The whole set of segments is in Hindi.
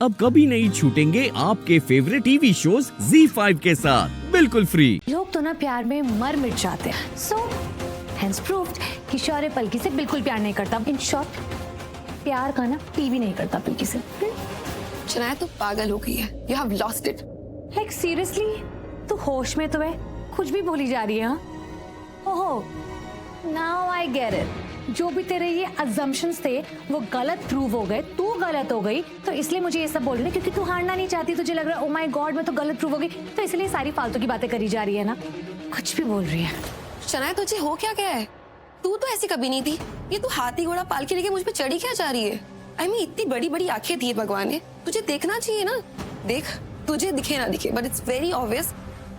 अब कभी नहीं छूटेंगे आपके फेवरेट टीवी शोज ZEE5 के साथ बिल्कुल फ्री। लोग तो ना प्यार में मर मिट जाते हैं। सो हेंस प्रूव्ड कि शौर्य पलकी से बिल्कुल प्यार नहीं करता। इन शॉर्ट प्यार का ना टीवी नहीं करता पलकी से। शनाया तू पागल हो गई है। You have lost it. Like seriously तू होश में तो है, कुछ भी बोली जा रही है। हाँ? ओहो, नाउ आई गेट इट। जो भी तेरे ये अजम्पशंस थे वो गलत प्रूव हो गए, तू गलत हो गई, तो इसलिए मुझे ये सब बोल रही है क्योंकि तू हारना नहीं चाहती। तुझे लग रहा है ओ माय गॉड मैं तो गलत प्रूव हो गई, तो इसलिए सारी फालतू की बातें करी जा रही है ना। कुछ भी बोल रही है। शनाया तुझे हो क्या गया है? तू तो ऐसी कभी नहीं थी। ये तू हाथी घोड़ा पाल के लेके मुझ पे चढ़ी क्या जा रही है? आई मीन इतनी बड़ी बड़ी आंखें दी है भगवान ने, तुझे देखना चाहिए ना। देख, तुझे दिखे ना दिखे बट इट्स वेरी ऑब्वियस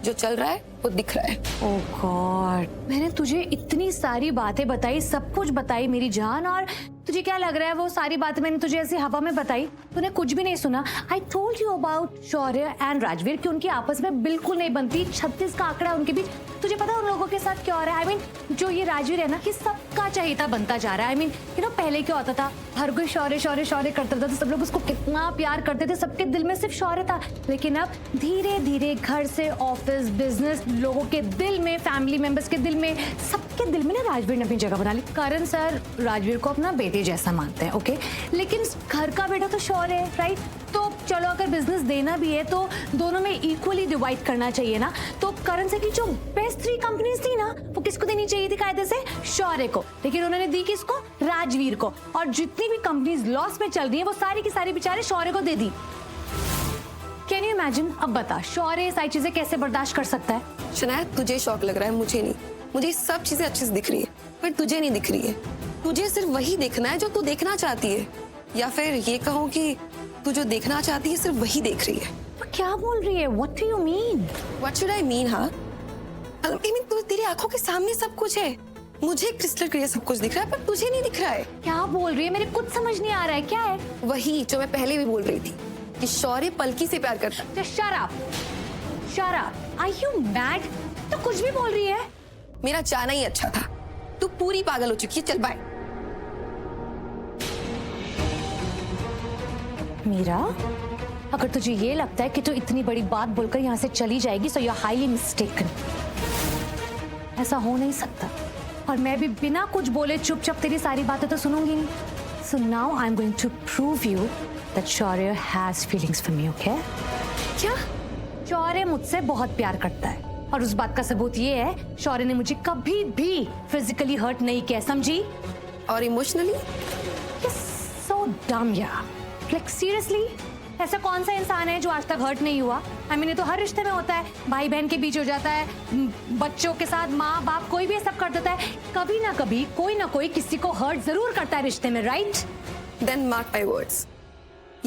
जो चल रहा है वो दिख रहा है। ओह गॉड, मैंने तुझे इतनी सारी बातें बताई, सब कुछ बताई मेरी जान, और तुझे क्या लग रहा है वो सारी बातें मैंने तुझे ऐसी हवा में बताई? तूने कुछ भी नहीं सुना। I told you about Shaurya and Rajveer कि उनकी आपस में बिल्कुल नहीं बनती। 36 का आंकड़ा उनके बीच। तुझे पता है उन लोगों के साथ क्या हो रहा है? आई मीन जो ये राजवीर है ना कि सबका चहेता बनता जा रहा है। आई मीन यू नो पहले क्या होता था, हर कोई शौर्य शौर्य शौर्य करता था तो सब लोग उसको कितना प्यार करते थे, सबके दिल में सिर्फ शौर्य था। लेकिन अब धीरे धीरे घर से ऑफिस बिजनेस, लोगों के दिल में, फैमिली मेंबर्स के दिल में, सबके दिल में ना राजवीर ने अपनी जगह बना ली। करण सर राजवीर को अपना बेटे जैसा मानते हैं, ओके, लेकिन घर का बेटा तो शौर्य है, राइट? तो चलो अगर बिजनेस देना भी है तो दोनों में इक्वली डिवाइड करना चाहिए ना। तो करण सर की जो बेस्ट 3 कंपनीज थी ना वो किसको देनी चाहिए थी कायदे से? शौर्य को, लेकिन उन्होंने दी किसको? राजवीर को। और जितनी भी कंपनीज लॉस में चल रही है वो सारी की सारी बेचारे शौर्य को दे दी। Can you imagine? अब बता शौर्य सारी चीजें कैसे बर्दाश्त कर सकता है? शनाया तुझे शौक लग रहा है, मुझे नहीं। मुझे सब चीजें अच्छे से दिख रही है पर तुझे नहीं दिख रही है। तुझे सिर्फ वही देखना है जो तू देखना चाहती है, या फिर ये कहूँ कि तू जो देखना चाहती है सिर्फ वही देख रही है। तो क्या बोल रही है? What do you mean? What should I mean? हाँ, I mean, तेरी आंखों के सामने सब कुछ है। मुझे क्रिस्टल क्लियर सब कुछ दिख रहा है पर तुझे नहीं दिख रहा है। क्या बोल रही है? मेरे कुछ समझ नहीं आ रहा है। क्या है? वही जो मैं पहले भी बोल रही थी कि शौर्य पलकी से प्यार करता है। Shut up. Shut up. Are you mad? तो कुछ भी बोल रही है। मेरा जाना ही अच्छा था। तू पूरी पागल हो चुकी है। चल बाय। मीरा, अगर तुझे ये लगता है कि तू इतनी बड़ी बात बोलकर यहाँ से चली जाएगी so you're highly mistaken. ऐसा हो नहीं सकता, और मैं भी बिना कुछ बोले चुपचाप तेरी सारी बातें तो सुनूंगी नहीं। So now I'm going to prove you that Shaurya has feelings for me, okay? क्या? शौर्य मुझसे बहुत प्यार करता है, और उस बात का सबूत ये है शौर्य ने मुझे कभी भी फिजिकली हर्ट नहीं किया, समझी? और इमोशनली? So dumb यार, like seriously, ऐसा कौन सा इंसान है जो आज तक हर्ट नहीं हुआ? I mean, ये तो हर रिश्ते में होता है, भाई बहन के बीच हो जाता है, बच्चों के साथ, माँ बाप, कोई भी ये सब कर देता है। कभी ना कभी कोई ना कोई किसी को हर्ट जरूर करता है रिश्ते में, right? Then mark my words.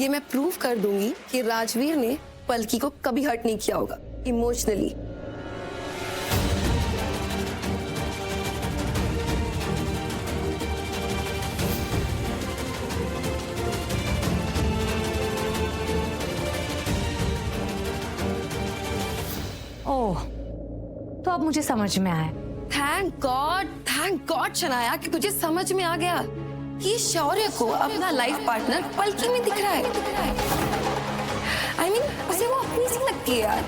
ये मैं प्रूव कर दूंगी कि राजवीर ने पलकी को कभी हर्ट नहीं किया होगा इमोशनली। ओह, तो अब मुझे समझ में आया। थैंक गॉड शनाया कि तुझे समझ में आ गया कि शौर्य को अपना लाइफ पार्टनर पलकी में दिख रहा है। I mean, उसे वो अपनी सी लगती है यार।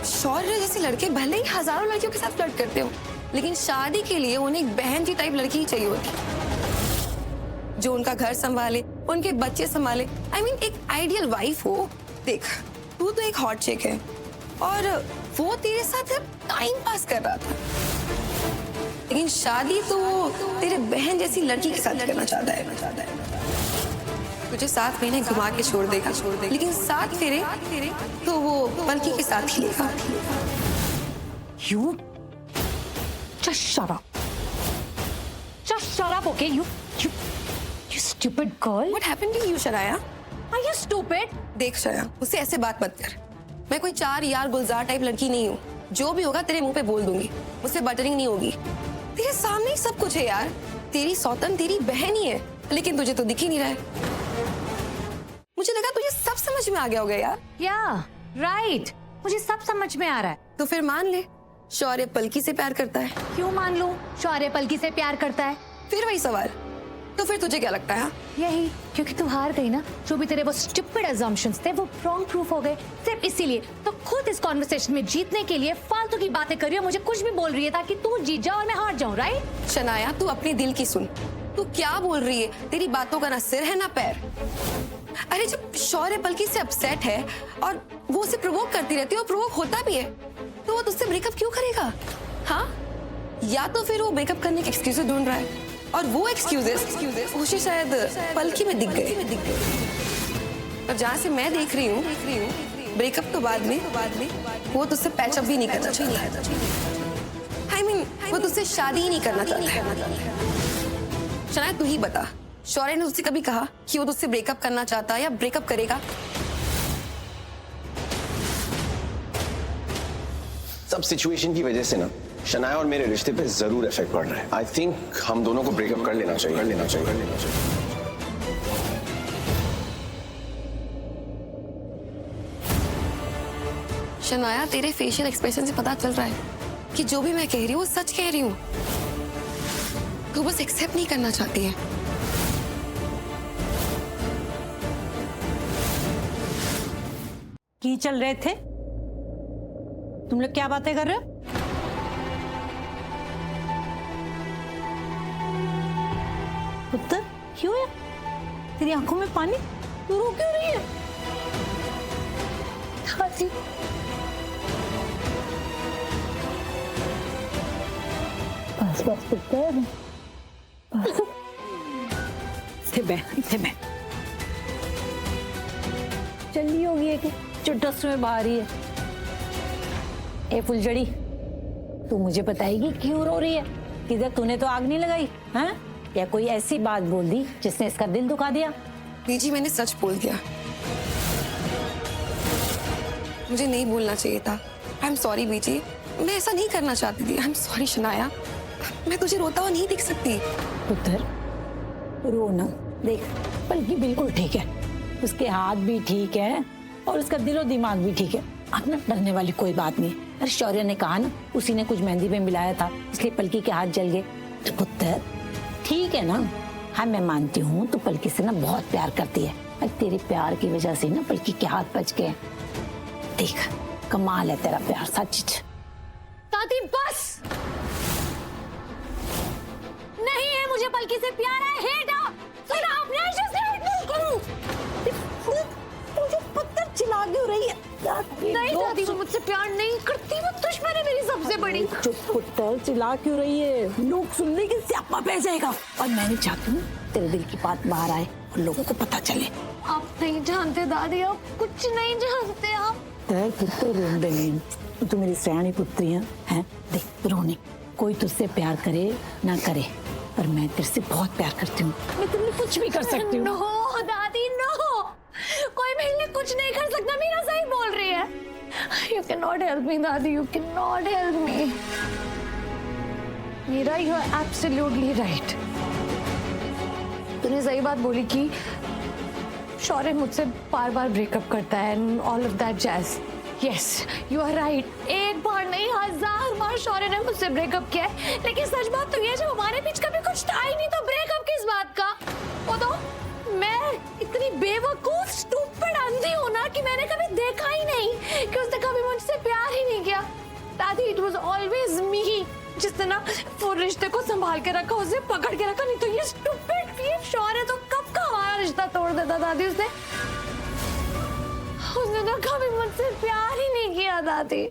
शौर्य जैसे लड़के भले ही हजारों लड़कियों के साथ फ्लर्ट करते हो, लेकिन शादी के लिए उन्हें एक बहन की टाइप लड़की ही चाहिए होती जो उनका घर संभाले, उनके बच्चे संभाले। I mean, एक आइडियल वाइफ हो। देख, तू तो एक हॉट चिक है और वो तेरे साथ टाइम पास कर रहा था, लेकिन शादी तो तेरे बहन जैसी लड़की के साथ करना चाहता है। तुझे 7 महीने घुमा के छोड़ देगा, लेकिन 7 फेरे तो वो पलकी के साथ ही लेगा। You just shut up. Just shut up, okay? You stupid girl. What happened to you, Shanaya? Are you stupid? देख शनाया, मुझसे ऐसे बात मत कर। मैं कोई 4 यार गुलजार टाइप लड़की नहीं हूँ। जो भी होगा तेरे मुंह पे बोल दूंगी, मुझसे बटरिंग नहीं होगी। तेरे सामने ही सब कुछ है यार। तेरी सौतन तेरी बहन ही है, लेकिन तुझे तो दिख ही नहीं रहा है। मुझे लगा तुझे सब समझ में आ गया होगा यार। Yeah, right. मुझे सब समझ में आ रहा है। तो फिर मान ले शौर्य पलकी से प्यार करता है। क्यों मान लूं? शौर्य पलकी से प्यार करता है। फिर वही सवाल, तो फिर तुझे क्या लगता है हाँ? यही, क्योंकि तू हार गई ना, जो भी तेरे वो स्टूपिड assumptions थे वो wrong proof हो गए, सिर्फ इसीलिए। तो खुद इस कॉन्वर्सेशन में जीतने के लिए फालतू की बातें कर रही हो, मुझे कुछ भी बोल रही है ताकि तू जीत जा और मैं हार जाऊं, राइट? शनाया, तू अपने दिल की सुन। तू क्या बोल रही है? तेरी बातों का ना सिर है ना पैर। अरे जब शौर्य पलकी से अपसेट है और वो उसे प्रोवोक करती रहती है और प्रोवोक होता भी है, तो वो तुझसे ब्रेकअप क्यों करेगा? हाँ, या तो फिर वो ब्रेकअप करने के एक्सक्यूजेस ढूंढ रहा है और वो एक्सक्यूजेस उसे शायद पलकी में दिख गए। और जहाँ से मैं देख रही हूँ, ब्रेकअप तो बाद में वो तुझसे पैचअप भी नहीं करना चाहता। I mean, वो तुझसे शादी ही नहीं करना चाहता। शायद तू ही बता, शौर्य ने तुझसे कभी कहा कि वो तुझसे ब्रेकअप करना चाहता है या ब्रेकअप करेगा? सब सिचुएशन की वजह से ना शनाया और मेरे रिश्ते पे जरूर इफेक्ट पड़ रहा है। आई थिंक हम दोनों को ब्रेकअप कर लेना चाहिए। शनाया, तेरे फेशियल एक्सप्रेशन से पता चल रहा है कि जो भी मैं कह रही हूँ वो सच कह रही हूँ। तू बस एक्सेप्ट नहीं करना चाहती है। की चल रहे थे तुम लोग, क्या बातें कर रहे हो? पुत्र, क्यों है तेरी आंखों में पानी? तू रो क्यों रही है? दादी, बस बस पुत्र, इसे बैठ। चली होगी है कि चुटस में बाहर ही है। ए फुलझड़ी, तू मुझे बताएगी क्यों रो रही है? किधर तूने तो आग नहीं लगाई, हैं? या कोई ऐसी बात बोल दी जिसने इसका दिल दुखा दिया? बीजी, मैंने सच बोल दिया। मुझे नहीं बोलना चाहिए था। आई एम सॉरी बीजी, मैं ऐसा नहीं करना चाहती थी। आई एम सॉरी शनाया, मैं तुझे रोता हुआ नहीं दिख सकती। पुत्र, रो ना। देख, पलकी बिल्कुल ठीक है, उसके हाथ भी ठीक है और उसका दिलो दिमाग भी ठीक है। अब ना डरने वाली कोई बात नहीं। अरे शौर्य ने कहा ना, उसी ने कुछ मेहंदी में मिलाया था, इसलिए पलकी के हाथ जल गए। तो पुत्र ठीक है ना। हाँ, मैं मानती हूँ तू पलकी से ना बहुत प्यार करती है, और तेरे प्यार की वजह से ना पलकी के हाथ बच गए। देख, कमाल है तेरा प्यार, सच। दादी बस, नहीं है मुझे पलकी से प्यार है, हेट है। सुना आपने? मुझे पत्थर चिल्ला क्यों रही है? नहीं दादी, वो मुझसे प्यार नहीं करती, वो दुश्मन है मेरी सबसे बड़ी। चुप पुत्र, चिल्ला क्यों रही है? लोग सुनने के स्यापा बह जाएगा। और मैं नहीं चाहती हूँ तेरे दिल की बात बाहर आए और लोगों को पता चले। आप नहीं जानते दादी, आप कुछ नहीं जानते। आप तेरे पुत्र रोने नहीं, तू मेरी सयानी पुत्री है? देख, रोने कोई तुझसे प्यार करे ना करे, पर मैं तेरे से बहुत प्यार करती हूँ। मैं तेरे लिए कुछ भी कर सकती हूँ। नो दादी, नो, कोई मेरे लिए कुछ नहीं कर सकता। मीरा सही बोल रही है। You cannot help me, दादी, you cannot help me. Meera, you are absolutely right. तूने सही बात बोली कि शौर्य मुझसे बार बार ब्रेकअप करता है and all of that jazz. Yes, you are right. एक बार नहीं, 1000 बार शौर्य ने मुझसे ब्रेकअप किया है। लेकिन सच बात तो ये, जब हमारे बीच कभी कुछ था ही नहीं, तो ब्रेकअप किस बात का? वो तो मैं इतनी बेवकूफ स्टूपिड अंधी हूं ना कि मैंने कभी देखा ही नहीं कि उसने कभी मुझसे प्यार ही नहीं किया। दादी, इट वाज ऑलवेज मी जिसने ना वो रिश्ते को संभाल के रखा, उसे पकड़ के रखा। नहीं तो ये स्टूपिड ये शौर्य तो कब का हमारा रिश्ता तोड़ देता दादी। उसने तो कभी मुझसे प्यार ही नहीं किया दादी।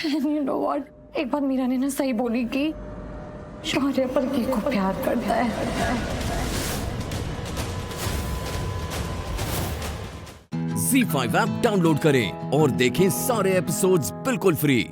You know what? एक बार मीरा ने ना सही बोली कि शौर्य पलकी को प्यार करता है। Z5 ऐप डाउनलोड करें और देखें सारे एपिसोड्स बिल्कुल फ्री।